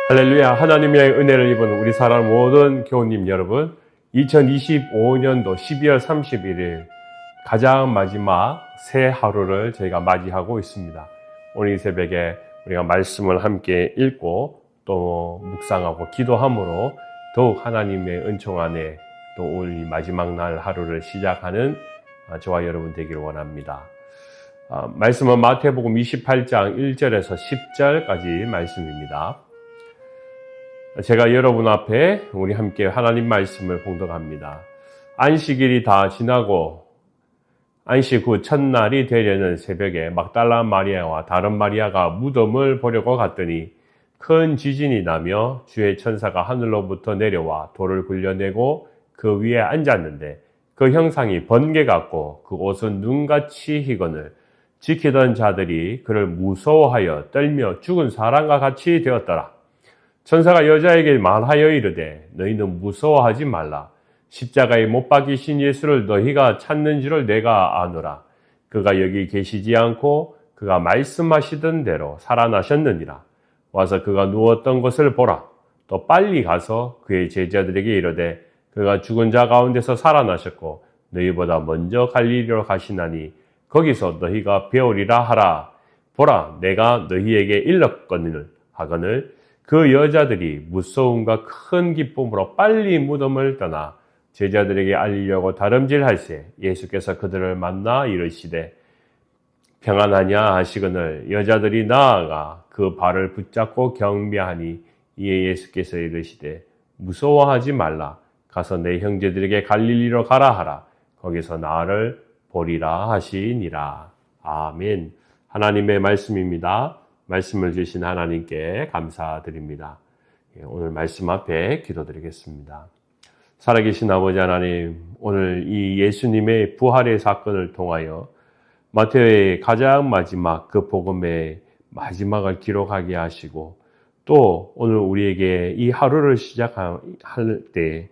할렐루야. 하나님의 은혜를 입은 우리 사랑 모든 교우님 여러분, 2025년도 12월 31일 가장 마지막 새 하루를 저희가 맞이하고 있습니다. 오늘 이 새벽에 우리가 말씀을 함께 읽고 또 묵상하고 기도함으로 더욱 하나님의 은총 안에 또 오늘 이 마지막 날 하루를 시작하는 저와 여러분 되기를 원합니다. 말씀은 마태복음 28장 1절에서 10절까지 말씀입니다. 제가 여러분 앞에 우리 함께 하나님 말씀을 봉독합니다. 안식일이 다 지나고 안식 후 첫날이 되려는 새벽에 막달라 마리아와 다른 마리아가 무덤을 보려고 갔더니 큰 지진이 나며 주의 천사가 하늘로부터 내려와 돌을 굴려내고 그 위에 앉았는데 그 형상이 번개 같고 그 옷은 눈같이 희거늘 지키던 자들이 그를 무서워하여 떨며 죽은 사람과 같이 되었더라. 천사가 여자에게 말하여 이르되 너희는 무서워하지 말라. 십자가에 못 박이신 예수를 너희가 찾는 줄을 내가 아노라. 그가 여기 계시지 않고 그가 말씀하시던 대로 살아나셨느니라. 와서 그가 누웠던 것을 보라. 또 빨리 가서 그의 제자들에게 이르되 그가 죽은 자 가운데서 살아나셨고 너희보다 먼저 갈릴리로 가시나니 거기서 너희가 배우리라 하라. 보라, 내가 너희에게 일렀거늘 하거늘 그 여자들이 무서움과 큰 기쁨으로 빨리 무덤을 떠나 제자들에게 알리려고 다름질할세 예수께서 그들을 만나 이르시되 평안하냐 하시거늘 여자들이 나아가 그 발을 붙잡고 경배하니 이에 예수께서 이르시되 무서워하지 말라. 가서 내 형제들에게 갈릴리로 가라 하라. 거기서 나를 보리라 하시니라. 아멘. 하나님의 말씀입니다. 말씀을 주신 하나님께 감사드립니다. 오늘 말씀 앞에 기도드리겠습니다. 살아계신 아버지 하나님, 오늘 이 예수님의 부활의 사건을 통하여 마태의 가장 마지막 그 복음의 마지막을 기록하게 하시고 또 오늘 우리에게 이 하루를 시작할 때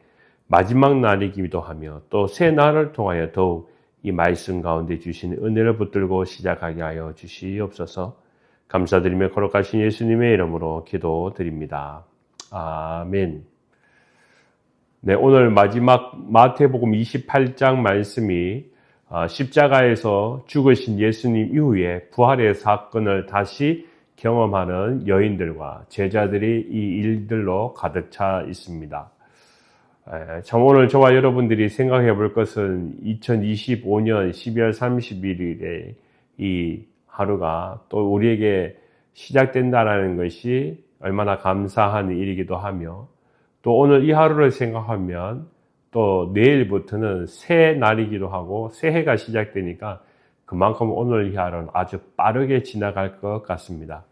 마지막 날이기도 하며 또 새 날을 통하여 더욱 이 말씀 가운데 주신 은혜를 붙들고 시작하게 하여 주시옵소서. 감사드리며 거룩하신 예수님의 이름으로 기도드립니다. 아멘. 네, 오늘 마지막 마태복음 28장 말씀이 십자가에서 죽으신 예수님 이후에 부활의 사건을 다시 경험하는 여인들과 제자들이 이 일들로 가득 차 있습니다. 참 오늘 저와 여러분들이 생각해 볼 것은 2025년 12월 31일에 이 하루가 또 우리에게 시작된다라는 것이 얼마나 감사한 일이기도 하며 또 오늘 이 하루를 생각하면 또 내일부터는 새 날이기도 하고 새해가 시작되니까 그만큼 오늘 이 하루는 아주 빠르게 지나갈 것 같습니다.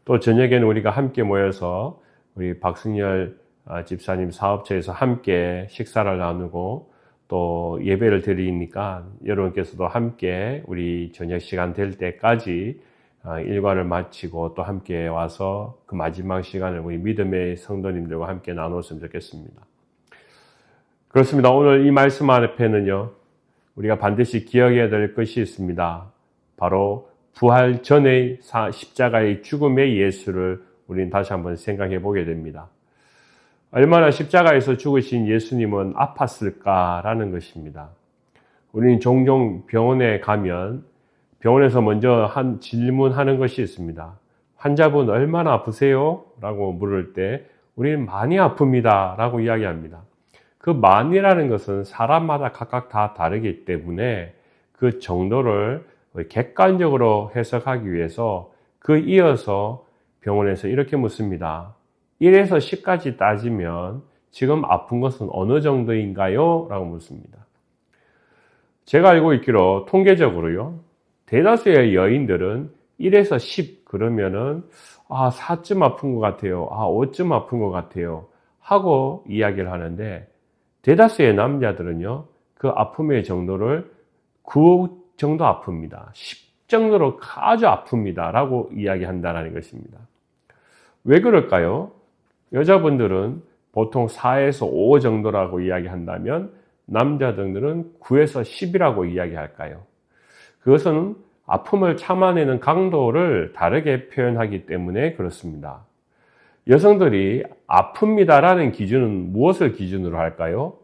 또 저녁에는 우리가 함께 모여서 우리 박승열 집사님 사업처에서 함께 식사를 나누고 또 예배를 드리니까 여러분께서도 함께 우리 저녁 시간 될 때까지 일과를 마치고 또 함께 와서 그 마지막 시간을 우리 믿음의 성도님들과 함께 나눴으면 좋겠습니다. 그렇습니다. 오늘 이 말씀 앞에는요, 우리가 반드시 기억해야 될 것이 있습니다. 바로 부활 전의 십자가의 죽음의 예수를 우리는 다시 한번 생각해 보게 됩니다. 얼마나 십자가에서 죽으신 예수님은 아팠을까라는 것입니다. 우리는 종종 병원에 가면 병원에서 먼저 질문하는 것이 있습니다. 환자분 얼마나 아프세요? 라고 물을 때 우리는 많이 아픕니다 라고 이야기합니다. 그 많이라는 것은 사람마다 각각 다 다르기 때문에 그 정도를 객관적으로 해석하기 위해서 그 이어서 병원에서 이렇게 묻습니다. 1에서 10까지 따지면 지금 아픈 것은 어느 정도인가요? 라고 묻습니다. 제가 알고 있기로 통계적으로요, 대다수의 여인들은 1에서 10 그러면은 4쯤 아픈 것 같아요. 5쯤 아픈 것 같아요. 하고 이야기를 하는데 대다수의 남자들은요, 그 아픔의 정도를 9 정도 아픕니다. 10 정도로 아주 아픕니다. 라고 이야기한다는 것입니다. 왜 그럴까요? 여자분들은 보통 4에서 5 정도라고 이야기한다면 남자들은 9에서 10이라고 이야기할까요? 그것은 아픔을 참아내는 강도를 다르게 표현하기 때문에 그렇습니다. 여성들이 아픕니다라는 기준은 무엇을 기준으로 할까요?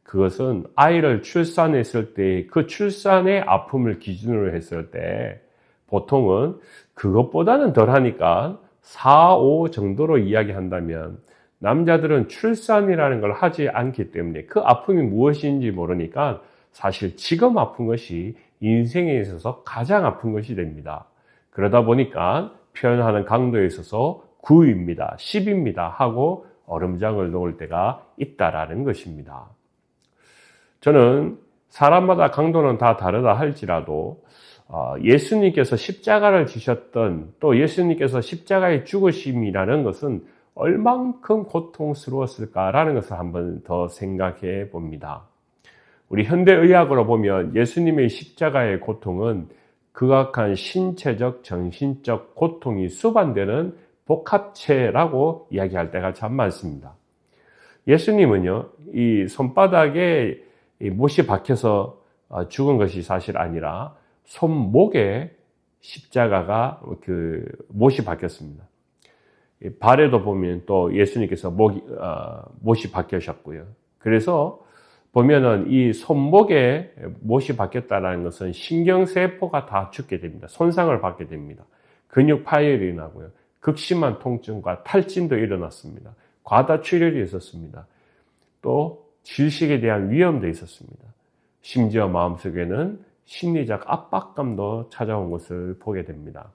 그것은 아이를 출산했을 때 그 출산의 아픔을 기준으로 했을 때 보통은 그것보다는 덜하니까 4, 5 정도로 이야기한다면 남자들은 출산이라는 걸 하지 않기 때문에 그 아픔이 무엇인지 모르니까 사실 지금 아픈 것이 인생에 있어서 가장 아픈 것이 됩니다. 그러다 보니까 표현하는 강도에 있어서 9입니다, 10입니다 하고 얼음장을 놓을 때가 있다라는 것입니다. 저는 사람마다 강도는 다 다르다 할지라도 예수님께서 십자가를 지셨던 또 예수님께서 십자가의 죽으심이라는 것은 얼만큼 고통스러웠을까라는 것을 한번 더 생각해 봅니다. 우리 현대의학으로 보면 예수님의 십자가의 고통은 극악한 신체적, 정신적 고통이 수반되는 복합체라고 이야기할 때가 참 많습니다. 예수님은요, 이 손바닥에 못이 박혀서 죽은 것이 사실 아니라 손목에 십자가가 못이 박혔습니다. 발에도 보면 또 예수님께서 못이 박히셨고요. 그래서 보면은 이 손목에 못이 박혔다는 것은 신경세포가 다 죽게 됩니다. 손상을 받게 됩니다. 근육 파열이 나고요. 극심한 통증과 탈진도 일어났습니다. 과다출혈이 있었습니다. 또 질식에 대한 위험도 있었습니다. 심지어 마음속에는 심리적 압박감도 찾아온 것을 보게 됩니다.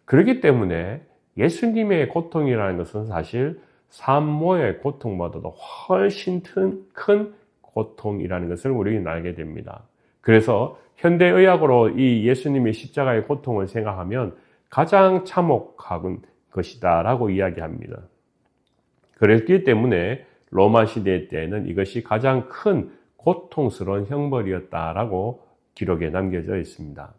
그렇기 때문에 예수님의 고통이라는 것은 사실 산모의 고통보다도 훨씬 큰 고통이라는 것을 우리는 알게 됩니다. 그래서 현대의학으로 이 예수님의 십자가의 고통을 생각하면 가장 참혹한 것이다 라고 이야기합니다. 그랬기 때문에 로마 시대 때에는 이것이 가장 큰 고통스러운 형벌이었다라고 기록에 남겨져 있습니다.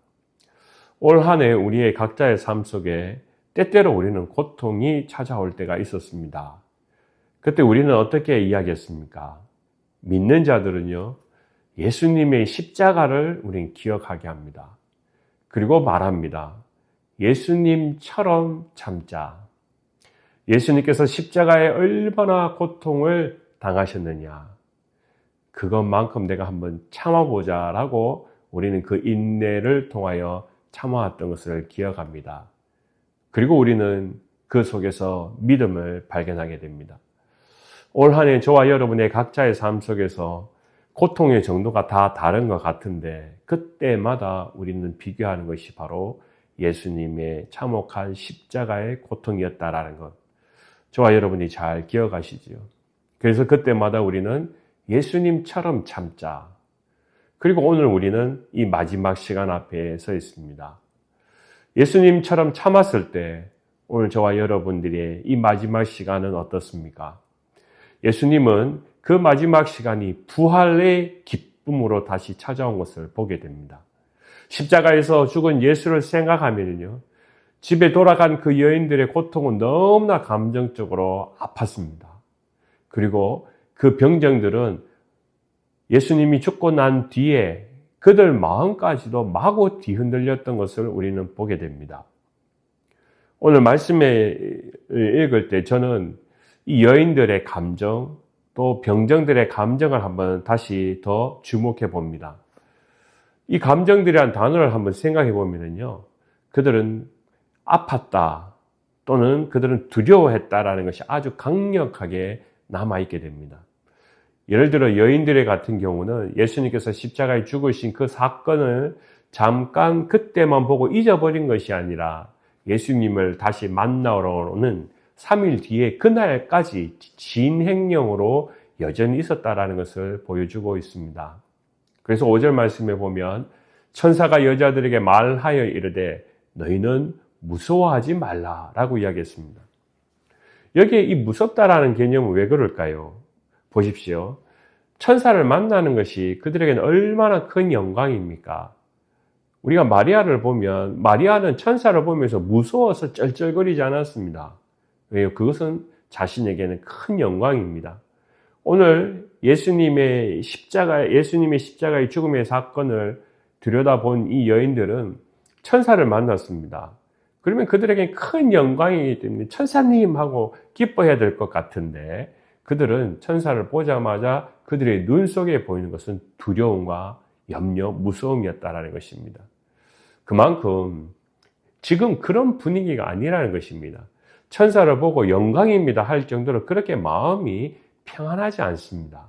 올 한 해 우리의 각자의 삶 속에 때때로 우리는 고통이 찾아올 때가 있었습니다. 그때 우리는 어떻게 이야기했습니까? 믿는 자들은요, 예수님의 십자가를 우리는 기억하게 합니다. 그리고 말합니다. 예수님처럼 참자. 예수님께서 십자가에 얼마나 고통을 당하셨느냐. 그것만큼 내가 한번 참아보자라고 우리는 그 인내를 통하여 참아왔던 것을 기억합니다. 그리고 우리는 그 속에서 믿음을 발견하게 됩니다. 올 한 해 저와 여러분의 각자의 삶 속에서 고통의 정도가 다 다른 것 같은데 그때마다 우리는 비교하는 것이 바로 예수님의 참혹한 십자가의 고통이었다라는 것. 저와 여러분이 잘 기억하시지요. 그래서 그때마다 우리는 예수님처럼 참자. 그리고 오늘 우리는 이 마지막 시간 앞에 서 있습니다. 예수님처럼 참았을 때 오늘 저와 여러분들의 이 마지막 시간은 어떻습니까? 예수님은 그 마지막 시간이 부활의 기쁨으로 다시 찾아온 것을 보게 됩니다. 십자가에서 죽은 예수를 생각하면요, 집에 돌아간 그 여인들의 고통은 너무나 감정적으로 아팠습니다. 그리고 그 병정들은 예수님이 죽고 난 뒤에 그들 마음까지도 마구 뒤흔들렸던 것을 우리는 보게 됩니다. 오늘 말씀에 읽을 때 저는 이 여인들의 감정, 또 병정들의 감정을 한번 다시 더 주목해 봅니다. 이 감정들이란 단어를 한번 생각해 보면요, 그들은 아팠다 또는 그들은 두려워했다라는 것이 아주 강력하게 남아있게 됩니다. 예를 들어 여인들의 같은 경우는 예수님께서 십자가에 죽으신 그 사건을 잠깐 그때만 보고 잊어버린 것이 아니라 예수님을 다시 만나러 오는 3일 뒤에 그날까지 진행령으로 여전히 있었다라는 것을 보여주고 있습니다. 그래서 5절 말씀에 보면 천사가 여자들에게 말하여 이르되 너희는 무서워하지 말라라고 이야기했습니다. 여기에 이 무섭다라는 개념은 왜 그럴까요? 보십시오. 천사를 만나는 것이 그들에게는 얼마나 큰 영광입니까? 우리가 마리아를 보면 마리아는 천사를 보면서 무서워서 쩔쩔거리지 않았습니다. 왜요? 그것은 자신에게는 큰 영광입니다. 오늘 예수님의 십자가의 죽음의 사건을 들여다본 이 여인들은 천사를 만났습니다. 그러면 그들에게 큰 영광이기 때문에 천사님하고 기뻐해야 될 것 같은데 그들은 천사를 보자마자 그들의 눈 속에 보이는 것은 두려움과 염려, 무서움이었다라는 것입니다. 그만큼 지금 그런 분위기가 아니라는 것입니다. 천사를 보고 영광입니다 할 정도로 그렇게 마음이 평안하지 않습니다.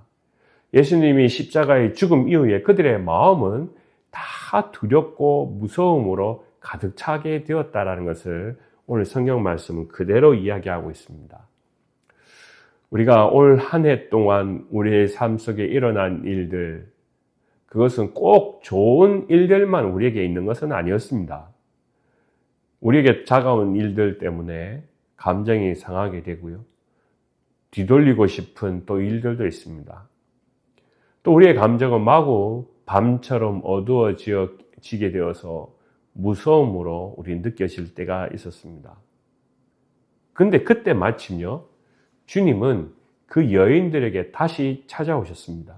예수님이 십자가의 죽음 이후에 그들의 마음은 다 두렵고 무서움으로 가득 차게 되었다라는 것을 오늘 성경 말씀은 그대로 이야기하고 있습니다. 우리가 올 한 해 동안 우리의 삶 속에 일어난 일들, 그것은 꼭 좋은 일들만 우리에게 있는 것은 아니었습니다. 우리에게 다가온 일들 때문에 감정이 상하게 되고요. 뒤돌리고 싶은 또 일들도 있습니다. 또 우리의 감정은 마구 밤처럼 어두워지게 되어서 무서움으로 우리 느껴질 때가 있었습니다. 근데 그때 마침요, 주님은 그 여인들에게 다시 찾아오셨습니다.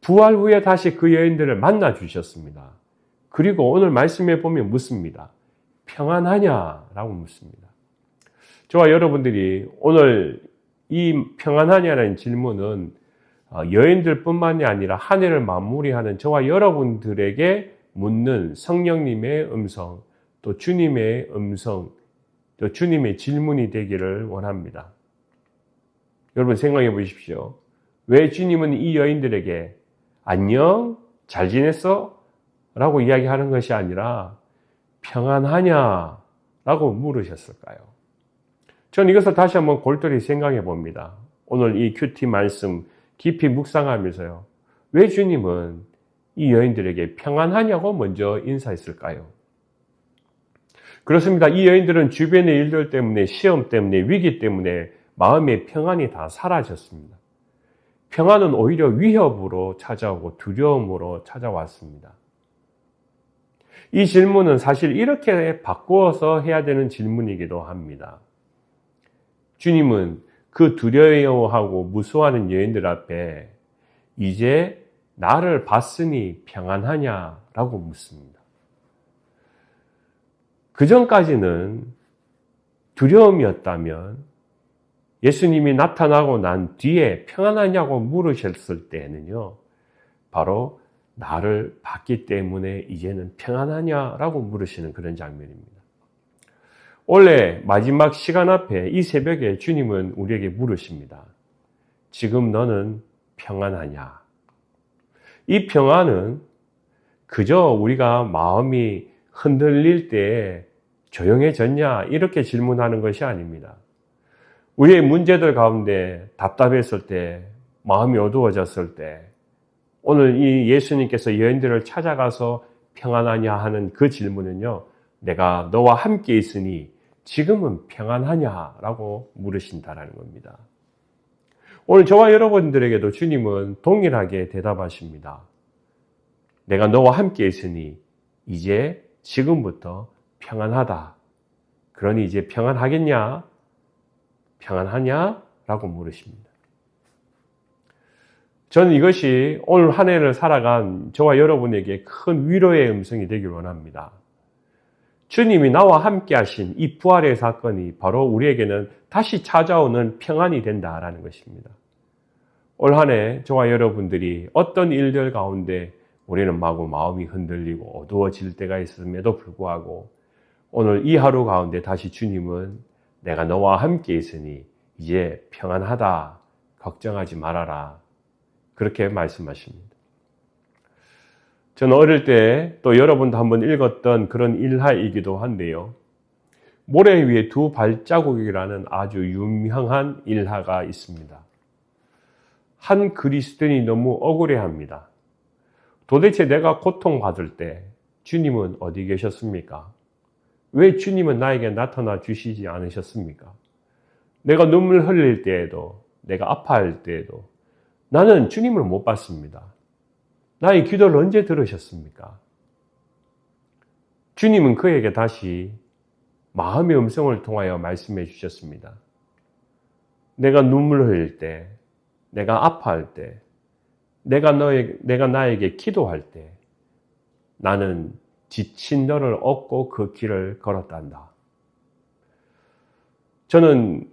부활 후에 다시 그 여인들을 만나 주셨습니다. 그리고 오늘 말씀에 보면 묻습니다. 평안하냐? 라고 묻습니다. 저와 여러분들이 오늘 이 평안하냐는 질문은 여인들뿐만이 아니라 한 해를 마무리하는 저와 여러분들에게 묻는 성령님의 음성, 또 주님의 음성, 또 주님의 질문이 되기를 원합니다. 여러분 생각해 보십시오. 왜 주님은 이 여인들에게 안녕? 잘 지냈어? 라고 이야기하는 것이 아니라 평안하냐? 라고 물으셨을까요? 전 이것을 다시 한번 골똘히 생각해 봅니다. 오늘 이 큐티 말씀 깊이 묵상하면서요. 왜 주님은 이 여인들에게 평안하냐고 먼저 인사했을까요? 그렇습니다. 이 여인들은 주변의 일들 때문에, 시험 때문에, 위기 때문에 마음의 평안이 다 사라졌습니다. 평안은 오히려 위협으로 찾아오고 두려움으로 찾아왔습니다. 이 질문은 사실 이렇게 바꾸어서 해야 되는 질문이기도 합니다. 주님은 그 두려워하고 무서워하는 여인들 앞에 이제 나를 봤으니 평안하냐라고 묻습니다. 그 전까지는 두려움이었다면 예수님이 나타나고 난 뒤에 평안하냐고 물으셨을 때는요, 바로 나를 봤기 때문에 이제는 평안하냐라고 물으시는 그런 장면입니다. 원래 마지막 시간 앞에 이 새벽에 주님은 우리에게 물으십니다. 지금 너는 평안하냐? 이 평안은 그저 우리가 마음이 흔들릴 때 조용해졌냐? 이렇게 질문하는 것이 아닙니다. 우리의 문제들 가운데 답답했을 때, 마음이 어두워졌을 때, 오늘 이 예수님께서 여인들을 찾아가서 평안하냐 하는 그 질문은요, 내가 너와 함께 있으니 지금은 평안하냐라고 물으신다라는 겁니다. 오늘 저와 여러분들에게도 주님은 동일하게 대답하십니다. 내가 너와 함께 있으니 이제 지금부터 평안하다. 그러니 이제 평안하겠냐? 평안하냐? 라고 물으십니다. 저는 이것이 오늘 한 해를 살아간 저와 여러분에게 큰 위로의 음성이 되길 원합니다. 주님이 나와 함께 하신 이 부활의 사건이 바로 우리에게는 다시 찾아오는 평안이 된다라는 것입니다. 올 한 해 저와 여러분들이 어떤 일들 가운데 우리는 마구 마음이 흔들리고 어두워질 때가 있음에도 불구하고 오늘 이 하루 가운데 다시 주님은 내가 너와 함께 있으니 이제 평안하다. 걱정하지 말아라. 그렇게 말씀하십니다. 저는 어릴 때 또 여러분도 한번 읽었던 그런 일화이기도 한데요. 모래 위에 두 발자국이라는 아주 유명한 일화가 있습니다. 한 그리스도인이 너무 억울해합니다. 도대체 내가 고통받을 때 주님은 어디 계셨습니까? 왜 주님은 나에게 나타나 주시지 않으셨습니까? 내가 눈물 흘릴 때에도, 내가 아파할 때에도 나는 주님을 못 봤습니다. 나의 기도를 언제 들으셨습니까? 주님은 그에게 다시 마음의 음성을 통하여 말씀해 주셨습니다. 내가 눈물 흘릴 때, 내가 아파할 때, 내가 나에게 기도할 때 나는 지친 너를 업고 그 길을 걸었단다. 저는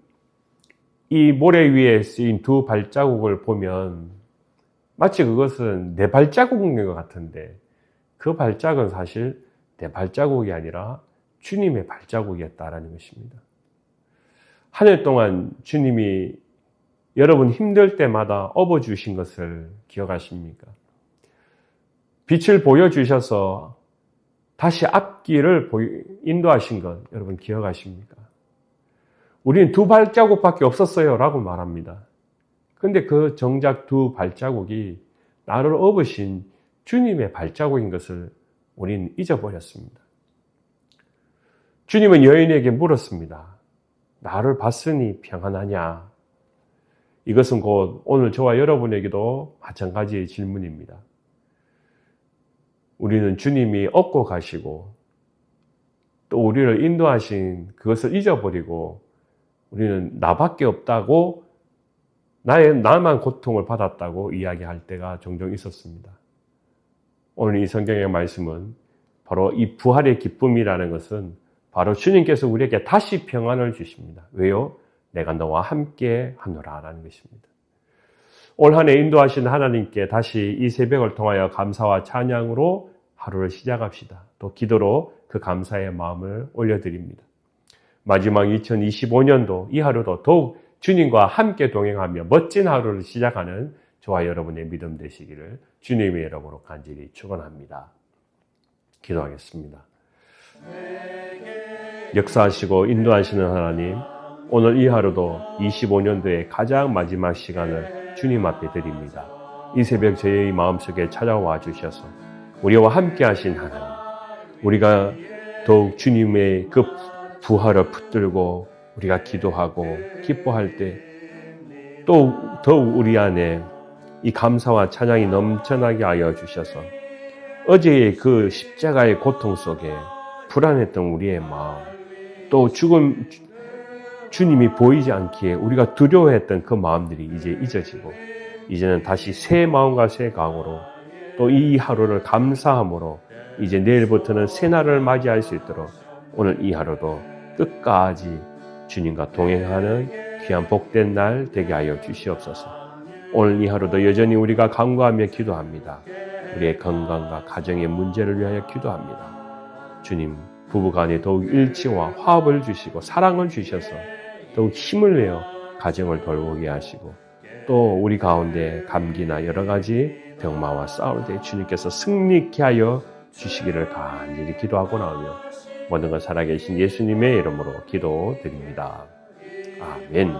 이 모래 위에 쓰인 두 발자국을 보면 마치 그것은 내 발자국인 것 같은데 그 발자국은 사실 내 발자국이 아니라 주님의 발자국이었다라는 것입니다. 한 해 동안 주님이 여러분 힘들 때마다 업어주신 것을 기억하십니까? 빛을 보여주셔서 다시 앞길을 인도하신 것 여러분 기억하십니까? 우리는 두 발자국밖에 없었어요 라고 말합니다. 근데 그 정작 두 발자국이 나를 업으신 주님의 발자국인 것을 우리는 잊어버렸습니다. 주님은 여인에게 물었습니다. 나를 봤으니 평안하냐? 이것은 곧 오늘 저와 여러분에게도 마찬가지의 질문입니다. 우리는 주님이 업고 가시고 또 우리를 인도하신 그것을 잊어버리고 우리는 나밖에 없다고 나만 고통을 받았다고 이야기할 때가 종종 있었습니다. 오늘 이 성경의 말씀은 바로 이 부활의 기쁨이라는 것은 바로 주님께서 우리에게 다시 평안을 주십니다. 왜요? 내가 너와 함께 하노라라는 것입니다. 올 한 해 인도하신 하나님께 다시 이 새벽을 통하여 감사와 찬양으로 하루를 시작합시다. 또 기도로 그 감사의 마음을 올려드립니다. 마지막 2025년도 이 하루도 더욱 주님과 함께 동행하며 멋진 하루를 시작하는 저와 여러분의 믿음 되시기를 주님의 이름으로 간절히 축원합니다. 기도하겠습니다. 역사하시고 인도하시는 하나님, 오늘 이 하루도 25년도의 가장 마지막 시간을 주님 앞에 드립니다. 이 새벽 저희 마음속에 찾아와 주셔서 우리와 함께 하신 하나님, 우리가 더욱 주님의 그 부활을 붙들고 우리가 기도하고 기뻐할 때 또 더욱 우리 안에 이 감사와 찬양이 넘쳐나게 하여 주셔서 어제의 그 십자가의 고통 속에 불안했던 우리의 마음, 또 죽음 주님이 보이지 않기에 우리가 두려워했던 그 마음들이 이제 잊어지고 이제는 다시 새 마음과 새 각오로 또 이 하루를 감사함으로 이제 내일부터는 새 날을 맞이할 수 있도록 오늘 이 하루도 끝까지 주님과 동행하는 귀한 복된 날 되게 하여 주시옵소서. 오늘 이 하루도 여전히 우리가 간구하며 기도합니다. 우리의 건강과 가정의 문제를 위하여 기도합니다. 주님, 부부간에 더욱 일치와 화합을 주시고 사랑을 주셔서 더욱 힘을 내어 가정을 돌보게 하시고 또 우리 가운데 감기나 여러 가지 병마와 싸울 때 주님께서 승리케 하여 주시기를 간절히 기도하고 나오며 모든 것 살아계신 예수님의 이름으로 기도드립니다. 아멘.